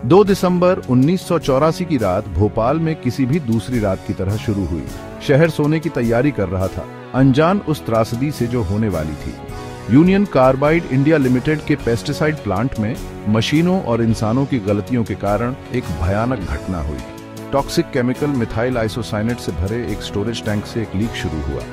2 दिसंबर 1984 की रात भोपाल में किसी भी दूसरी रात की तरह शुरू हुई। शहर सोने की तैयारी कर रहा था, अनजान उस त्रासदी से जो होने वाली थी। यूनियन कार्बाइड इंडिया लिमिटेड के पेस्टिसाइड प्लांट में मशीनों और इंसानों की गलतियों के कारण एक भयानक घटना हुई। टॉक्सिक केमिकल मिथाइल आइसोसाइनेट से भरे एक स्टोरेज टैंक से एक लीक शुरू हुआ।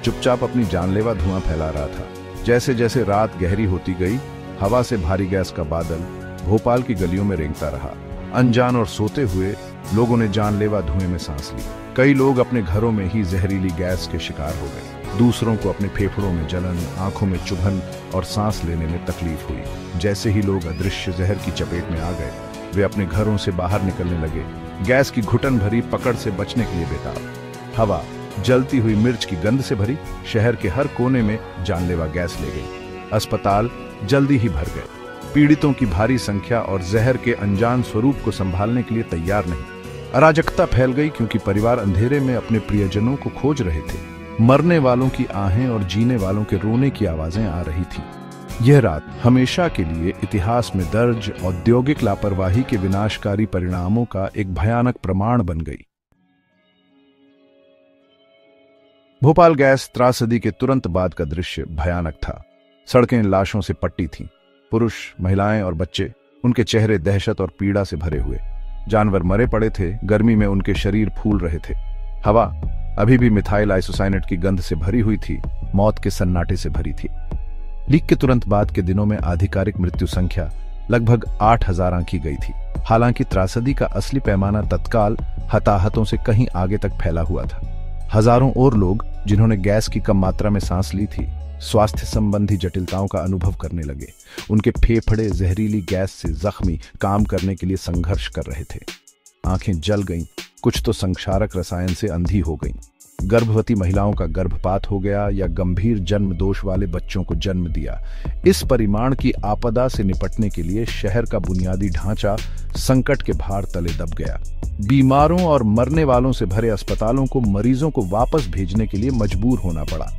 चुपचाप अपनी जानलेवा धुआं फैला रहा था। जैसे जैसे रात गहरी होती गई, हवा से भारी गैस का बादल भोपाल की गलियों में रेंगता रहा। अनजान और सोते हुए लोगों ने जानलेवा धुएं में सांस ली। कई लोग अपने घरों में ही जहरीली गैस के शिकार हो गए। दूसरों को अपने फेफड़ों में जलन, आंखों में चुभन और सांस लेने में तकलीफ हुई। जैसे ही लोग अदृश्य जहर की चपेट में आ गए, वे अपने घरों से बाहर निकलने लगे, गैस की घुटन भरी पकड़ से बचने के लिए बेताब। हवा जलती हुई मिर्च की गंध से भरी शहर के हर कोने में जानलेवा गैस ले गई। अस्पताल जल्दी ही भर गए। पीड़ितों की भारी संख्या और जहर के अनजान स्वरूप को संभालने के लिए तैयार नहीं। अराजकता फैल गई क्योंकि परिवार अंधेरे में अपने प्रियजनों को खोज रहे थे। मरने वालों की आहें और जीने वालों के रोने की आवाजें आ रही थी। यह रात हमेशा के लिए इतिहास में दर्ज औद्योगिक लापरवाही के विनाशकारी परिणामों का एक भयानक प्रमाण बन गई। भोपाल गैस त्रासदी के तुरंत बाद का दृश्य भयानक था। सड़कें लाशों से पट्टी थीं। पुरुष, महिलाएं और बच्चे, उनके चेहरे दहशत और पीड़ा से भरे हुए। जानवर मरे पड़े थे, गर्मी में उनके शरीर फूल रहे थे। हवा अभी भी मिथाइल आइसोसाइनेट की गंध से भरी हुई थी, मौत के सन्नाटे से भरी थी। लीक के तुरंत बाद के दिनों में आधिकारिक मृत्यु संख्या लगभग 8,000 आंकी गई थी। हालांकि त्रासदी का असली पैमाना तत्काल हताहतों से कहीं आगे तक फैला हुआ था। हजारों और लोग जिन्होंने गैस की कम मात्रा में सांस ली थी, स्वास्थ्य संबंधी जटिलताओं का अनुभव करने लगे। उनके फेफड़े जहरीली गैस से जख्मी, काम करने के लिए संघर्ष कर रहे थे। आंखें जल गईं, कुछ तो संक्षारक रसायन से अंधी हो गईं। गर्भवती महिलाओं का गर्भपात हो गया या गंभीर जन्म दोष वाले बच्चों को जन्म दिया। इस परिमाण की आपदा से निपटने के लिए शहर का बुनियादी ढांचा संकट के भार तले दब गया। बीमारों और मरने वालों से भरे अस्पतालों को मरीजों को वापस भेजने के लिए मजबूर होना पड़ा।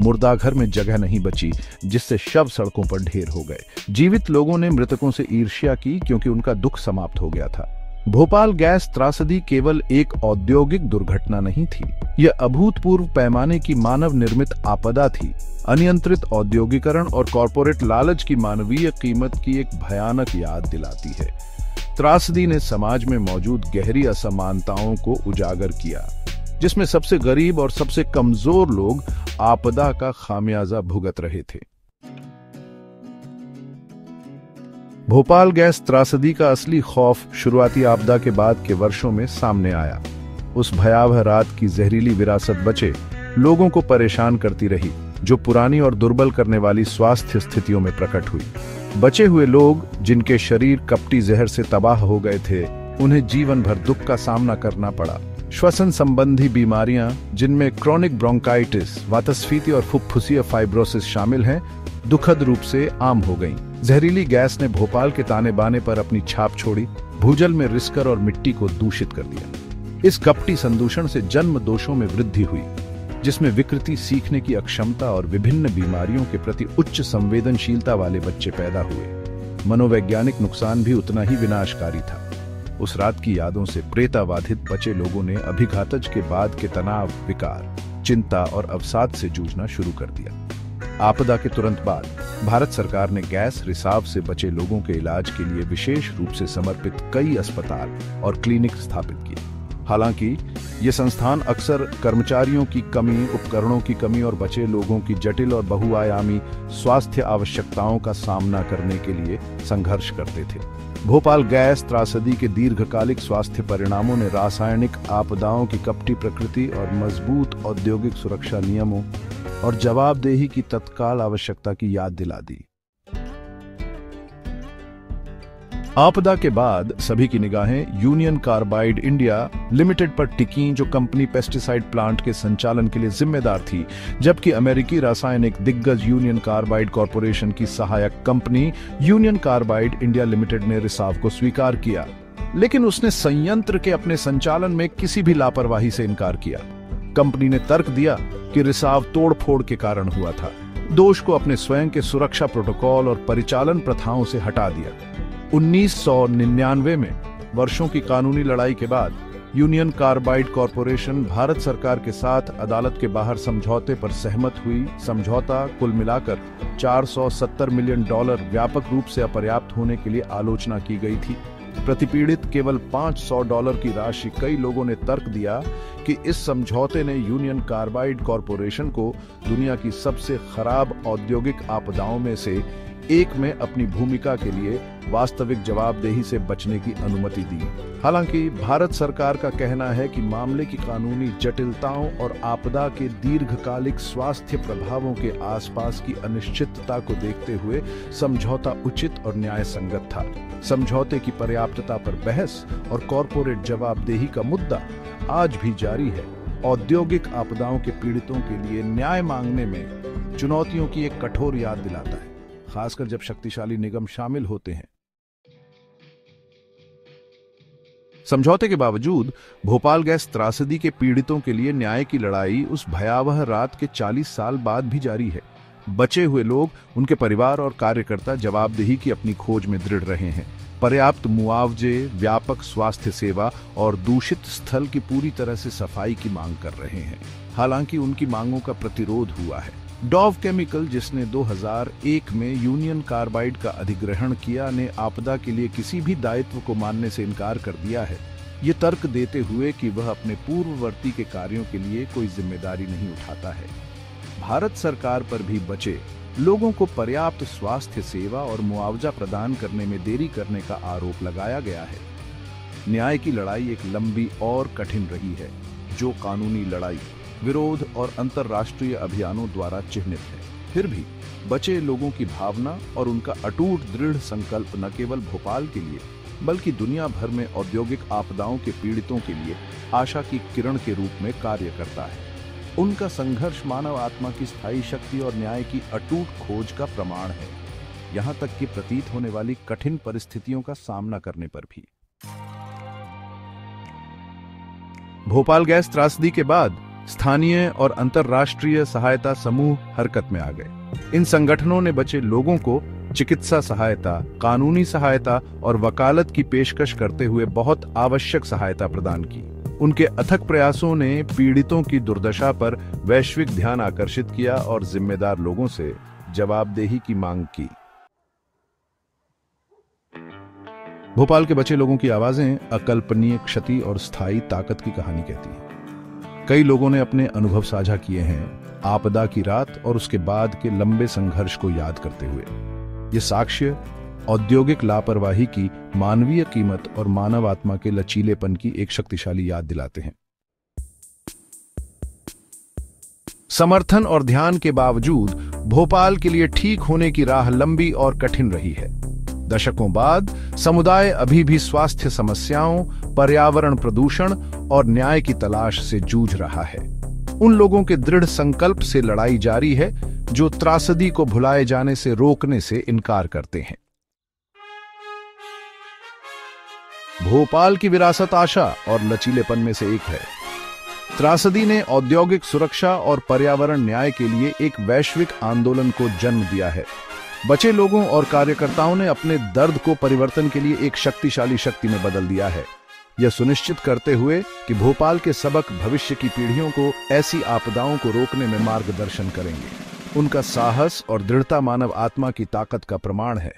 मुर्दाघर में जगह नहीं बची, जिससे शव सड़कों पर ढेर हो गए। जीवित लोगों ने मृतकों से ईर्ष्या की क्योंकि उनका दुख समाप्त हो गया था। भोपाल गैस त्रासदी केवल एक औद्योगिक दुर्घटना नहीं थी, यह अभूतपूर्व पैमाने की मानव निर्मित आपदा थी। अनियंत्रित औद्योगिकरण और कॉरपोरेट लालच की मानवीय कीमत की एक भयानक याद दिलाती है। त्रासदी ने समाज में मौजूद गहरी असमानताओं को उजागर किया, जिसमें सबसे गरीब और सबसे कमजोर लोग आपदा का खामियाजा भुगत रहे थे। भोपाल गैस त्रासदी का असली खौफ शुरुआती आपदा के बाद के वर्षों में सामने आया। उस भयावह रात की जहरीली विरासत बचे लोगों को परेशान करती रही, जो पुरानी और दुर्बल करने वाली स्वास्थ्य स्थितियों में प्रकट हुई। बचे हुए लोग, जिनके शरीर कपटी जहर से तबाह हो गए थे, उन्हें जीवन भर दुख का सामना करना पड़ा। श्वसन संबंधी बीमारियां, जिनमें क्रोनिक ब्रोंकाइटिस, वातस्फीति और फुफ्फुसीय फाइब्रोसिस शामिल हैं, दुखद रूप से आम हो गईं। जहरीली गैस ने भोपाल के ताने बाने पर अपनी छाप छोड़ी, भूजल में रिसकर और मिट्टी को दूषित कर दिया। इस कपटी संदूषण से जन्म दोषों में वृद्धि हुई, जिसमें विकृति, सीखने की अक्षमता और विभिन्न बीमारियों के प्रति उच्च संवेदनशीलता वाले बच्चे पैदा हुए। मनोवैज्ञानिक नुकसान भी उतना ही विनाशकारी था। उस रात की यादों से प्रेताबाधित बचे लोगों ने अभिघातज के बाद के तनाव, विकार, चिंता और अवसाद से जूझना शुरू कर दिया। आपदा के तुरंत बाद भारत सरकार ने गैस रिसाव से बचे लोगों के इलाज के लिए विशेष रूप से समर्पित कई अस्पताल और क्लिनिक स्थापित किए। हालांकि ये संस्थान अक्सर कर्मचारियों की कमी, उपकरणों की कमी और बचे लोगों की जटिल और बहुआयामी स्वास्थ्य आवश्यकताओं का सामना करने के लिए संघर्ष करते थे। भोपाल गैस त्रासदी के दीर्घकालिक स्वास्थ्य परिणामों ने रासायनिक आपदाओं की कपटी प्रकृति और मजबूत औद्योगिक सुरक्षा नियमों और जवाबदेही की तत्काल आवश्यकता की याद दिला दी। आपदा के बाद सभी की निगाहें यूनियन कार्बाइड इंडिया लिमिटेड पर टिकीं, जो कंपनी पेस्टिसाइड प्लांट के संचालन के लिए जिम्मेदार थी, जबकि अमेरिकी रासायनिक दिग्गज यूनियन कार्बाइड कॉरपोरेशन की सहायक company union carbide India limited ने रिसाव को स्वीकार किया। लेकिन उसने संयंत्र के अपने संचालन में किसी भी लापरवाही से इनकार किया। कंपनी ने तर्क दिया कि रिसाव तोड़फोड़ के कारण हुआ था। दोष को अपने स्वयं के सुरक्षा प्रोटोकॉल और परिचालन प्रथाओं से हटा दिया। 1999 में वर्षों की कानूनी लड़ाई के बाद यूनियन कार्बाइड कॉरपोरेशन भारत सरकार के साथ अदालत के बाहर समझौते पर सहमत हुई। समझौता कुल मिलाकर $470 मिलियन व्यापक रूप से अपर्याप्त होने के लिए आलोचना की गई थी। प्रतिपीड़ित केवल $500 की राशि। कई लोगों ने तर्क दिया कि इस समझौते ने यूनियन कार्बाइड कॉरपोरेशन को दुनिया की सबसे खराब औद्योगिक आपदाओं में से एक में अपनी भूमिका के लिए वास्तविक जवाबदेही से बचने की अनुमति दी। हालांकि भारत सरकार का कहना है कि मामले की कानूनी जटिलताओं और आपदा के दीर्घकालिक स्वास्थ्य प्रभावों के आसपास की अनिश्चितता को देखते हुए समझौता उचित और न्याय संगत था। समझौते की पर्याप्तता पर बहस और कॉरपोरेट जवाबदेही का मुद्दा आज भी जारी है। औद्योगिक आपदाओं के पीड़ितों के लिए न्याय मांगने में चुनौतियों की एक कठोर याद दिलाता है, खासकर जब शक्तिशाली निगम शामिल होते हैं। समझौते के बावजूद भोपाल गैस त्रासदी के पीड़ितों के लिए न्याय की लड़ाई उस भयावह रात के 40 साल बाद भी जारी है। बचे हुए लोग, उनके परिवार और कार्यकर्ता जवाबदेही की अपनी खोज में दृढ़ रहे हैं। पर्याप्त मुआवजे, व्यापक स्वास्थ्य सेवा और दूषित स्थल की पूरी तरह से सफाई की मांग कर रहे हैं। हालांकि उनकी मांगों का प्रतिरोध हुआ है। डॉव केमिकल, जिसने 2001 में यूनियन कार्बाइड का अधिग्रहण किया, ने आपदा के लिए किसी भी दायित्व को मानने से इनकार कर दिया है, ये तर्क देते हुए कि वह अपने पूर्ववर्ती के कार्यों के लिए कोई जिम्मेदारी नहीं उठाता है। भारत सरकार पर भी बचे लोगों को पर्याप्त स्वास्थ्य सेवा और मुआवजा प्रदान करने में देरी करने का आरोप लगाया गया है। न्याय की लड़ाई एक लंबी और कठिन रही है, जो कानूनी लड़ाई, विरोध और अंतर्राष्ट्रीय अभियानों द्वारा चिह्नित है। फिर भी बचे लोगों की भावना और उनका अटूट दृढ़ संकल्प न केवल भोपाल के लिए बल्कि दुनिया भर में औद्योगिक आपदाओं के पीड़ितों के लिए आशा की किरण के रूप में कार्य करता है। उनका संघर्ष मानव आत्मा की स्थायी शक्ति और न्याय की अटूट खोज का प्रमाण है, यहां तक कि प्रतीत होने वाली कठिन परिस्थितियों का सामना करने पर भी। भोपाल गैस त्रासदी के बाद स्थानीय और अंतर्राष्ट्रीय सहायता समूह हरकत में आ गए। इन संगठनों ने बचे लोगों को चिकित्सा सहायता, कानूनी सहायता और वकालत की पेशकश करते हुए बहुत आवश्यक सहायता प्रदान की। उनके अथक प्रयासों ने पीड़ितों की दुर्दशा पर वैश्विक ध्यान आकर्षित किया और जिम्मेदार लोगों से जवाबदेही की मांग की। भोपाल के बचे लोगों की आवाजें अकल्पनीय क्षति और स्थायी ताकत की कहानी कहती हैं। कई लोगों ने अपने अनुभव साझा किए हैं, आपदा की रात और उसके बाद के लंबे संघर्ष को याद करते हुए। ये साक्ष्य औद्योगिक लापरवाही की मानवीय कीमत और मानव आत्मा के लचीलेपन की एक शक्तिशाली याद दिलाते हैं। समर्थन और ध्यान के बावजूद भोपाल के लिए ठीक होने की राह लंबी और कठिन रही है। दशकों बाद समुदाय अभी भी स्वास्थ्य समस्याओं, पर्यावरण प्रदूषण और न्याय की तलाश से जूझ रहा है। उन लोगों के दृढ़ संकल्प से लड़ाई जारी है जो त्रासदी को भुलाए जाने से रोकने से इनकार करते हैं। भोपाल की विरासत आशा और लचीलेपन में से एक है। त्रासदी ने औद्योगिक सुरक्षा और पर्यावरण न्याय के लिए एक वैश्विक आंदोलन को जन्म दिया है। बचे लोगों और कार्यकर्ताओं ने अपने दर्द को परिवर्तन के लिए एक शक्तिशाली शक्ति में बदल दिया है, यह सुनिश्चित करते हुए कि भोपाल के सबक भविष्य की पीढ़ियों को ऐसी आपदाओं को रोकने में मार्गदर्शन करेंगे। उनका साहस और दृढ़ता मानव आत्मा की ताकत का प्रमाण है।